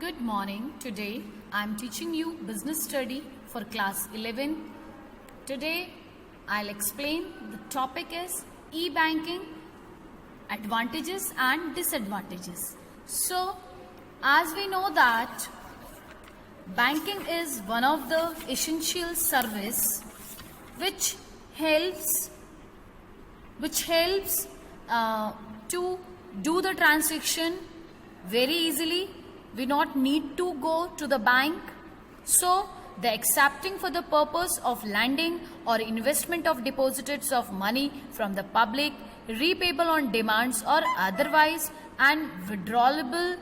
Good morning. Today I am teaching you business study for class 11. Today I'll explain the topic is e-banking advantages and disadvantages. So as we know that banking is one of the essential service which helps to do the transaction very easily. We not need to go to the bank. So the accepting for the purpose of lending or investment of deposits of money from the public, repayable on demands or otherwise, and withdrawable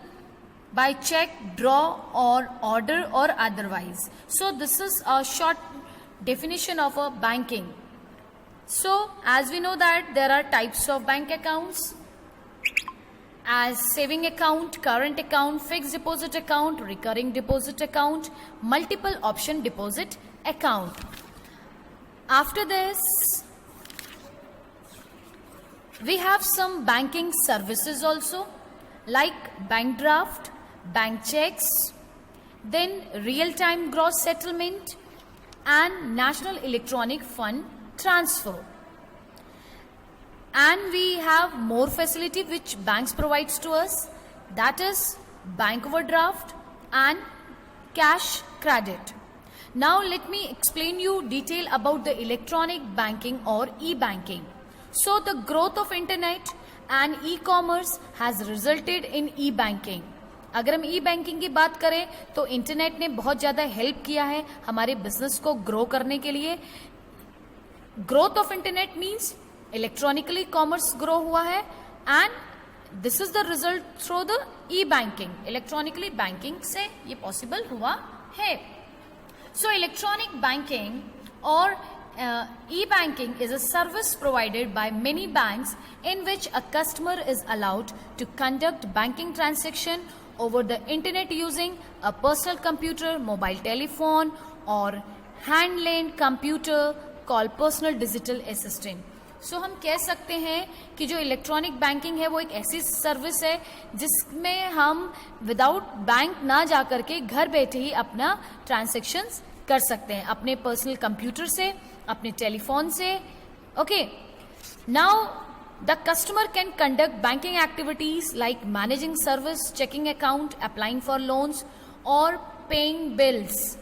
by check, draw or order or otherwise. So this is a short definition of a banking. So as we know that there are types of bank accounts as saving account, current account, fixed deposit account, recurring deposit account, multiple option deposit account. After this, we have some banking services also like bank draft, bank checks, then real-time gross settlement and national electronic fund transfer. And we have more facility which banks provides to us, that is bank overdraft and cash credit. Now let me explain you detail about the electronic banking or e-banking. So the growth of internet and e-commerce has resulted in e-banking. अगर हम ई banking की बात करें तो internet ने बहुत ज़्यादा help किया है हमारे बिजनेस को ग्रो करने के लिए. Growth of internet means electronically commerce grow हुआ है and this is the result through the E banking. Electronically banking से ये पॉसिबल हुआ है. सो इलेक्ट्रॉनिक बैंकिंग और e-banking is a service provided by many banks in which a customer is allowed to conduct banking transaction over the internet using a personal computer, mobile telephone or hand-led computer called personal digital assistant. सो हम कह सकते हैं कि जो electronic banking है वो एक ऐसी सर्विस है जिसमें हम विदाउट बैंक ना जा करके घर बैठे ही अपना ट्रांजैक्शंस कर सकते हैं अपने पर्सनल कंप्यूटर से, अपने टेलीफोन से. Okay, now the customer can conduct banking activities like managing service, checking account, applying for loans और paying bills.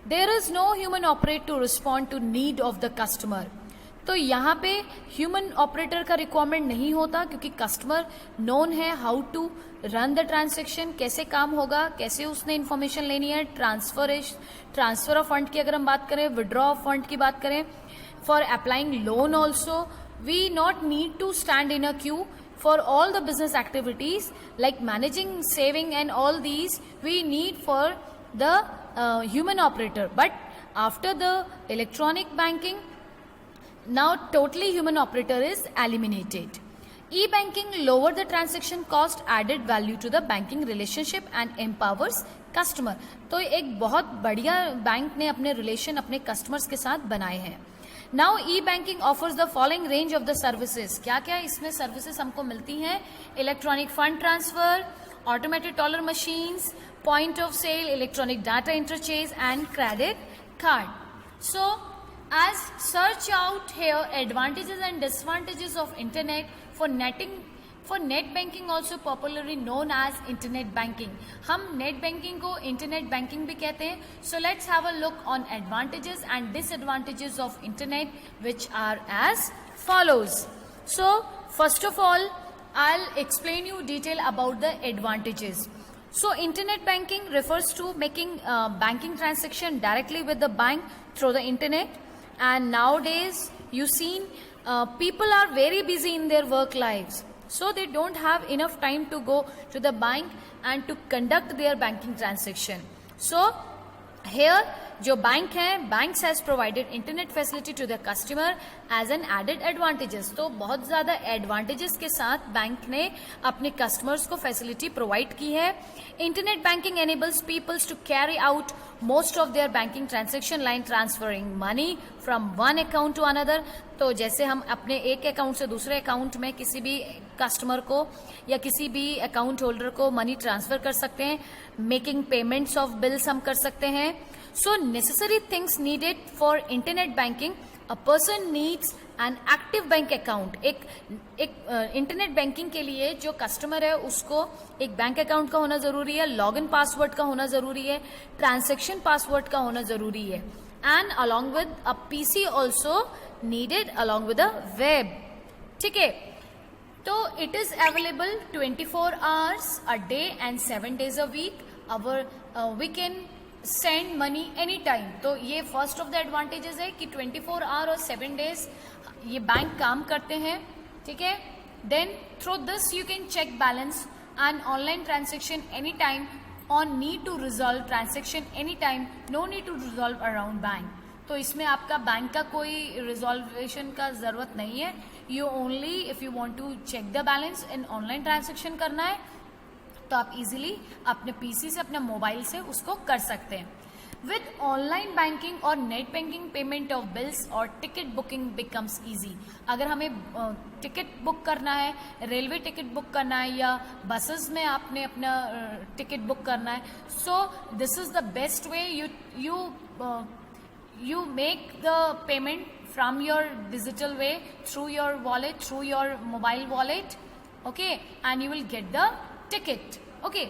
There is no human operator to respond to need of the customer. तो यहाँ पे human operator का requirement नहीं होता क्योंकि customer known है how to run the transaction, कैसे काम होगा, कैसे उसने इन्फॉर्मेशन लेनी है. ट्रांसफर ऑफ फंड की अगर हम बात करें, विड्रॉ ऑफ फंड की बात करें, for applying loan also we not need to stand in a queue. For all the business activities like managing, saving and all these we need for the human operator. But after the electronic banking, now totally human operator is eliminated. E-banking lower the transaction cost, added value to the banking relationship and empowers customer. तो एक बहुत बढ़िया bank ने अपने relation अपने customers के साथ बनाए हैं. Now e-banking offers the following range of the services. क्या क्या इसमें सर्विसेज हमको मिलती हैं? Electronic fund transfer, automated teller machines, point of sale, electronic data interchange and credit card. So as search out here advantages and disadvantages of internet for net banking also popularly known as internet banking. हम net banking को internet banking भी कहते हैं. So let's have a look on advantages and disadvantages of internet which are as follows. So first of all I'll explain you detail about the advantages. So internet banking refers to making banking transaction directly with the bank through the internet. And nowadays you seen people are very busy in their work lives, so they don't have enough time to go to the bank and to conduct their banking transaction. So here जो bank है, banks has provided internet facility to the customer as an added advantages. तो बहुत ज्यादा advantages के साथ bank ने अपने customers को फैसिलिटी प्रोवाइड की है। Internet banking enables peoples to carry out most of their banking transaction line transferring money from one account to another. तो जैसे हम अपने एक अकाउंट से दूसरे अकाउंट में किसी भी कस्टमर को या किसी भी अकाउंट होल्डर को मनी ट्रांसफर कर सकते हैं, मेकिंग पेमेंट्स ऑफ बिल्स हम कर सकते हैं। सो necessary things needed for internet banking, a person needs an active bank account. एक इंटरनेट बैंकिंग के लिए जो कस्टमर है उसको एक बैंक अकाउंट का होना जरूरी है, लॉग इन पासवर्ड का होना जरूरी है, ट्रांजैक्शन पासवर्ड का होना जरूरी है, and along with a PC also needed along with a web. ठीक है, तो it is available 24 hours a day and 7 days a week. We can send money any time. तो ये फर्स्ट ऑफ द एडवांटेजेस है कि 24 hour और 7 days ये bank काम करते हैं। ठीक है, then through this you can check balance and online transaction any time on need to resolve transaction any time, no need to resolve around bank. तो इसमें आपका बैंक का कोई रिजॉल्वेशन का जरूरत नहीं है। You only if you want to check the balance in online transaction करना है तो आप इजीली अपने पीसी से, अपने मोबाइल से उसको कर सकते हैं। विद ऑनलाइन बैंकिंग और net banking payment of bills और टिकट बुकिंग बिकम्स इजी। अगर हमें टिकट बुक करना है, रेलवे टिकट बुक करना है या बसेस में आपने अपना टिकट बुक करना है, so this is the best way. You make the payment from your digital way through your wallet, through your mobile wallet, okay, and you will get the ticket. Okay,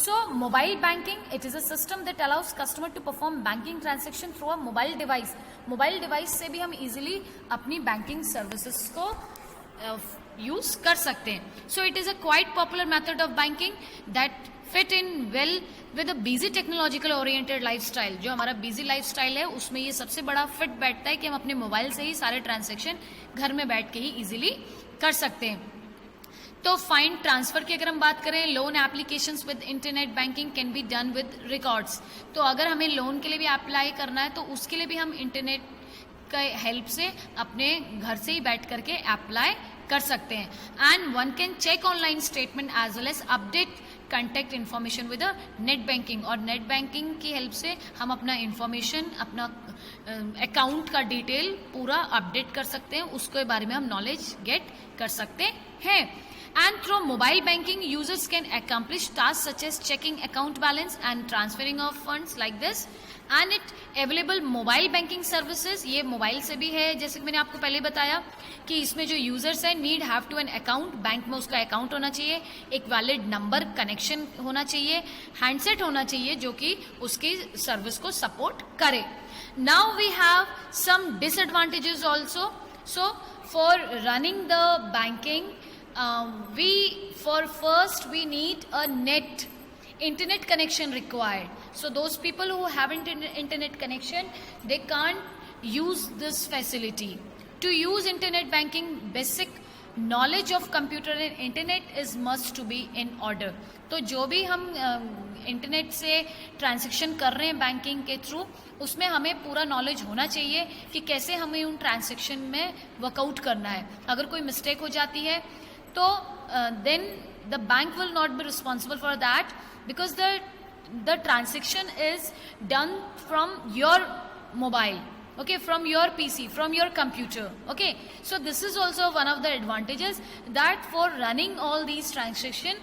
so mobile banking, it is a system that allows customer to perform banking transaction through a mobile device. Mobile device से भी हम easily अपनी banking services को use कर सकते हैं। So it is a quite popular method of banking that fit in well with a busy technological oriented lifestyle। जो हमारा busy lifestyle है उसमें ये सबसे बड़ा फिट बैठता है कि हम अपने मोबाइल से ही सारे ट्रांजैक्शन घर में बैठ के ही इजीली कर सकते हैं। तो फाइंड ट्रांसफर की अगर हम बात करें, loan applications with internet banking can be done with records. तो अगर हमें लोन के लिए भी अप्लाई करना है तो उसके लिए भी हम इंटरनेट का हेल्प से अपने घर से ही बैठ करके अप्लाई कर सकते हैं। And one can check online statement as well as update contact information with net banking. और नेट बैंकिंग की हेल्प से हम अपना इन्फॉर्मेशन, अपना अकाउंट का डिटेल पूरा अपडेट कर सकते हैं, उसके बारे में हम नॉलेज गेट कर सकते हैं। And through mobile banking, users can accomplish tasks such as checking account balance and transferring of funds like this. And it available mobile banking services, ये मोबाइल से भी है, जैसे कि मैंने आपको पहले बताया कि इसमें जो यूजर्स है need have to an account, bank में उसका अकाउंट होना चाहिए, एक वैलिड नंबर कनेक्शन होना चाहिए, हैंडसेट होना चाहिए जो कि उसकी सर्विस को सपोर्ट करे। Now we have some disadvantages also. So for running the banking, we need a internet connection required. So those people who haven't internet connection, they can't use this facility. To use internet banking, basic knowledge of computer and internet is must to be in order. तो जो भी हम internet से transaction कर रहे हैं banking के through, उसमें हमें पूरा नॉलेज होना चाहिए कि कैसे हमें उन ट्रांजैक्शन में वर्कआउट करना है। अगर कोई मिस्टेक हो जाती है तो then the bank will not be responsible for that because the transaction is done from your mobile, okay, from your PC, from your computer, okay. So this is also one of the advantages that for running all these transactions,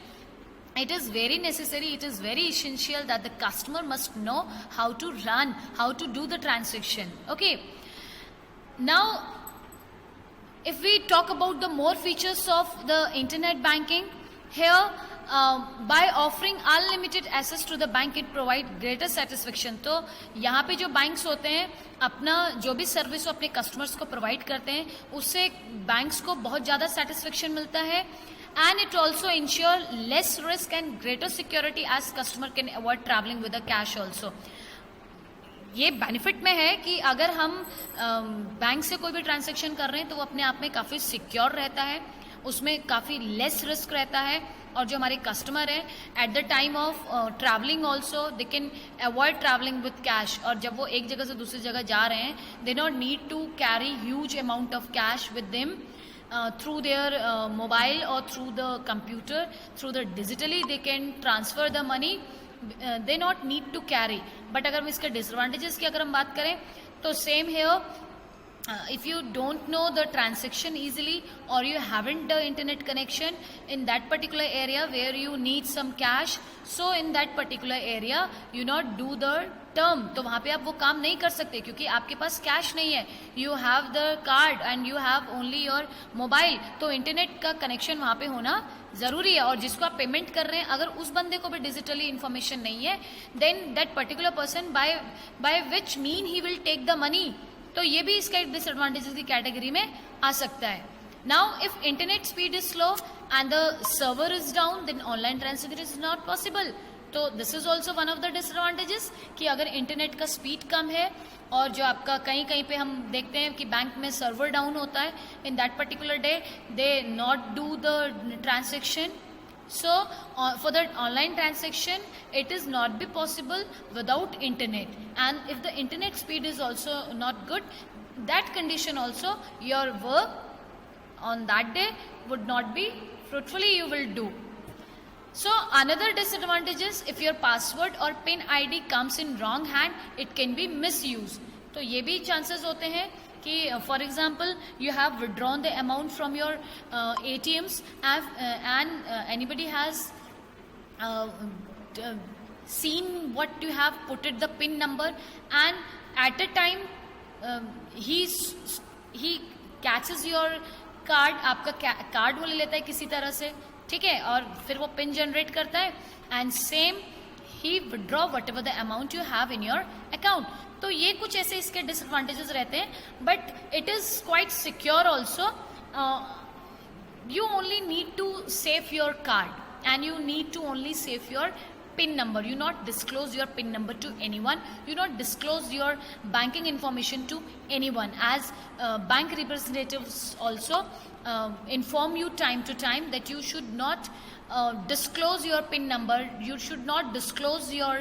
it is very necessary, it is very essential that the customer must know how to run, how to do the transaction, okay. Now if we talk about the more features of the internet banking, here by offering unlimited access to the bank it provide greater satisfaction। तो यहाँ पे जो banks होते हैं अपना जो भी service अपने कस्टमर्स को प्रोवाइड करते हैं उससे बैंक्स को बहुत ज़्यादा सेटिस्फेक्शन मिलता है। And it also ensure less risk and greater security as customer can avoid travelling with the cash also. ये बेनिफिट में है कि अगर हम बैंक से कोई भी ट्रांजैक्शन कर रहे हैं तो वो अपने आप में काफ़ी सिक्योर रहता है, उसमें काफ़ी लेस रिस्क रहता है, और जो हमारे कस्टमर हैं at the time of travelling also they can avoid travelling with cash, और जब वो एक जगह से दूसरी जगह जा रहे हैं they not need to carry huge amount of cash with them through their mobile or through the computer, through the digitally they can transfer the money, they not need to carry. But अगर हम इसके disadvantages की अगर हम बात करें तो same here, if you don't know the transaction easily or you haven't the internet connection in that particular area where you need some cash, so in that particular area you not do the term, तो वहाँ पे आप वो काम नहीं कर सकते क्योंकि आपके पास कैश नहीं है, you have the card and you have only your mobile, तो इंटरनेट का कनेक्शन वहाँ पे होना जरूरी है। और जिसको आप पेमेंट कर रहे हैं अगर उस बंदे को भी डिजिटली इन्फॉर्मेशन नहीं है then that particular person by which mean he will take the money, तो ये भी इसका एक डिसएडवांटेजेस की कैटेगरी में आ सकता है। Now if internet speed is slow and the server is down then online transfer is not possible, तो this is also one of the disadvantages कि अगर इंटरनेट का स्पीड कम है और जो आपका कहीं कहीं पे हम देखते हैं कि बैंक में सर्वर डाउन होता है, in that particular day they not do the transaction, so for the online transaction it is not be possible without internet, and if the internet speed is also not good, that condition also your work on that day would not be fruitfully you will do. So another disadvantage is if your password or pin id comes in wrong hand it can be misused, तो ये भी chances होते हैं कि for example you have withdrawn the amount from your ATMs and anybody has seen what you have put it the pin number, and at a time he catches your card, आपका card वो ले लेता है किसी तरह से, ठीक है, और फिर वो पिन जनरेट करता है and same he withdraw what ever the amount you have in your account, तो ये कुछ ऐसे इसके डिसएडवांटेजेस रहते हैं, but it is quite secure also, you only need to save your card and you need to only save your PIN number. You not disclose your PIN number to anyone. You not disclose your banking information to anyone, as bank representatives also inform you time to time that you should not disclose your PIN number. You should not disclose your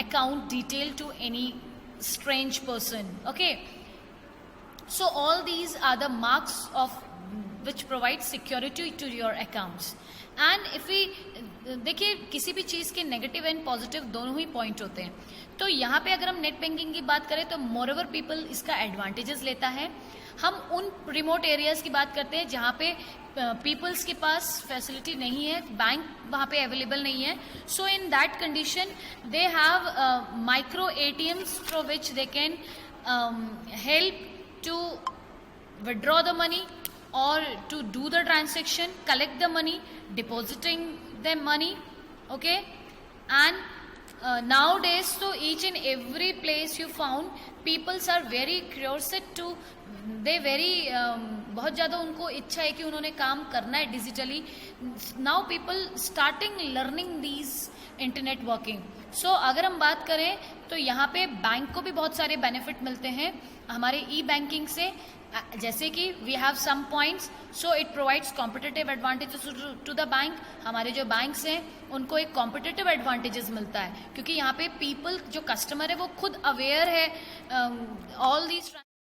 account detail to any strange person. Okay. So all these are the marks of which provide security to your accounts. And if we देखिए किसी भी चीज़ के negative and positive दोनों ही point होते हैं, तो यहाँ पे अगर हम नेट बैंकिंग की बात करें तो मोरओवर पीपल इसका एडवांटेजेस लेता है। हम उन रिमोट एरियाज की बात करते हैं जहाँ पे पीपल्स के पास फैसिलिटी नहीं है, बैंक वहाँ पे अवेलेबल नहीं है, so in that condition they have micro ATMs through which they can help to withdraw the money or to do the transaction, collect the money, depositing the money, okay. And nowadays so each and every place you found peoples are very curious to they very बहुत ज़्यादा उनको इच्छा है कि उन्होंने काम करना है digitally. Now people starting learning these internet working. So अगर हम बात करें तो यहाँ पे बैंक को भी बहुत सारे बेनिफिट मिलते हैं हमारे ई बैंकिंग से, जैसे कि we have some points, so it provides competitive advantages to the bank. हमारे जो बैंक्स हैं उनको एक कॉम्पिटिटिव एडवांटेजेस मिलता है क्योंकि यहाँ पे पीपल जो कस्टमर है वो खुद अवेयर है ऑल दीज